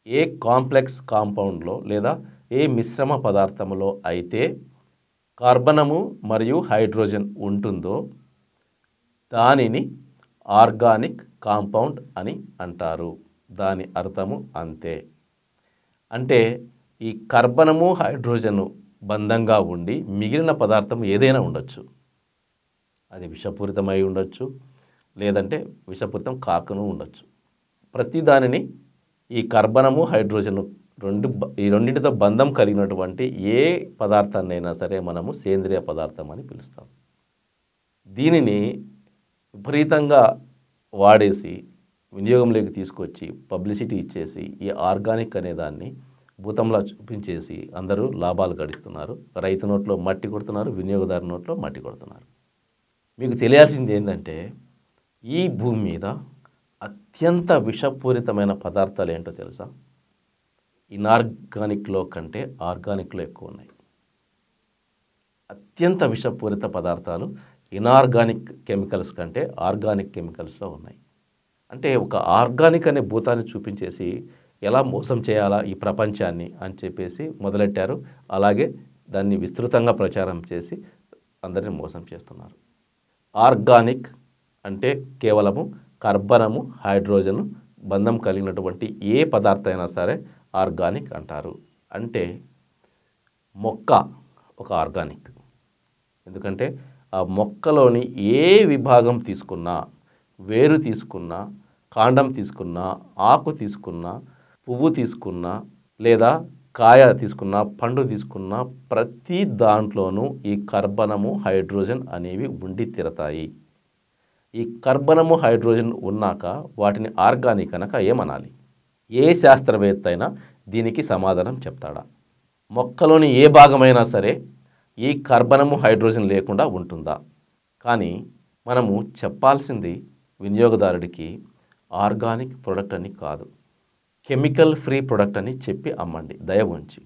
ఏ complex కాంపౌండ్లో లేదా ఏ మిశ్రమ పదార్థములో అయితే కార్బనము మరియు హైడ్రోజన్ ఉంటుందో దానిని ఆర్గానిక్ కాంపౌండ్ అని అంటారు. దాని అర్థము అంతే. అంటే ఈ కార్బనము హైడ్రోజను బంధంగా ఉండి మిగిలిన పదార్థం ఏదైనా ఉండొచ్చు. అది విషపూరితమై ఉండొచ్చు, లేదంటే విషపూరితం కాకను ఉండొచ్చు. ప్రతి దానిని ఈ కార్బనము హైడ్రోజను ఈ రెండింటితో బంధం కలిగినటువంటి ఏ పదార్థాన్నైనా సరే మనము సేంద్రియ పదార్థం అని పిలుస్తాం. దీనిని విపరీతంగా వాడేసి వినియోగంలోకి తీసుకొచ్చి పబ్లిసిటీ ఇచ్చేసి ఈ ఆర్గానిక్ అనే దాన్ని భూతంలా చూపించేసి అందరూ లాభాలు గడిస్తున్నారు. రైతు నోట్లో మట్టి కొడుతున్నారు, వినియోగదారు నోట్లో మట్టి కొడుతున్నారు. మీకు తెలియాల్సింది ఏంటంటే ఈ భూమి మీద అత్యంత విషపూరితమైన పదార్థాలు ఏంటో తెలుసా? ఇనార్గానిక్లో కంటే ఆర్గానిక్లో ఎక్కువ ఉన్నాయి. అత్యంత విషపూరిత పదార్థాలు ఇనార్గానిక్ కెమికల్స్ కంటే ఆర్గానిక్ కెమికల్స్లో ఉన్నాయి. అంటే ఒక ఆర్గానిక్ అనే భూతాన్ని చూపించేసి ఎలా మోసం చేయాలా ఈ ప్రపంచాన్ని అని చెప్పేసి మొదలెట్టారు. అలాగే దాన్ని విస్తృతంగా ప్రచారం చేసి అందరిని మోసం చేస్తున్నారు. ఆర్గానిక్ అంటే కేవలము కార్బనము హైడ్రోజను బంధం కలిగినటువంటి ఏ పదార్థం అయినా సరే ఆర్గానిక్ అంటారు. అంటే మొక్క ఒక ఆర్గానిక్. ఎందుకంటే ఆ మొక్కలోని ఏ విభాగం తీసుకున్నా, వేరు తీసుకున్నా, కాండం తీసుకున్నా, ఆకు తీసుకున్నా, పువ్వు తీసుకున్నా, లేదా కాయ తీసుకున్నా, పండు తీసుకున్నా, ప్రతి దాంట్లోనూ ఈ కార్బనము హైడ్రోజన్ అనేవి ఉండి తీరతాయి. ఈ కార్బనము హైడ్రోజన్ ఉన్నాక వాటిని ఆర్గానిక్ అనక ఏమనాలి? ఏ శాస్త్రవేత్త అయినా దీనికి సమాధానం చెప్తాడా? మొక్కలోని ఏ భాగమైనా సరే ఈ కార్బనము హైడ్రోజన్ లేకుండా ఉంటుందా? కానీ మనము చెప్పాల్సింది వినియోగదారుడికి ఆర్గానిక్ ప్రొడక్ట్ అని కాదు, కెమికల్ ఫ్రీ ప్రొడక్ట్ అని చెప్పి అమ్మండి దయ ఉంచి.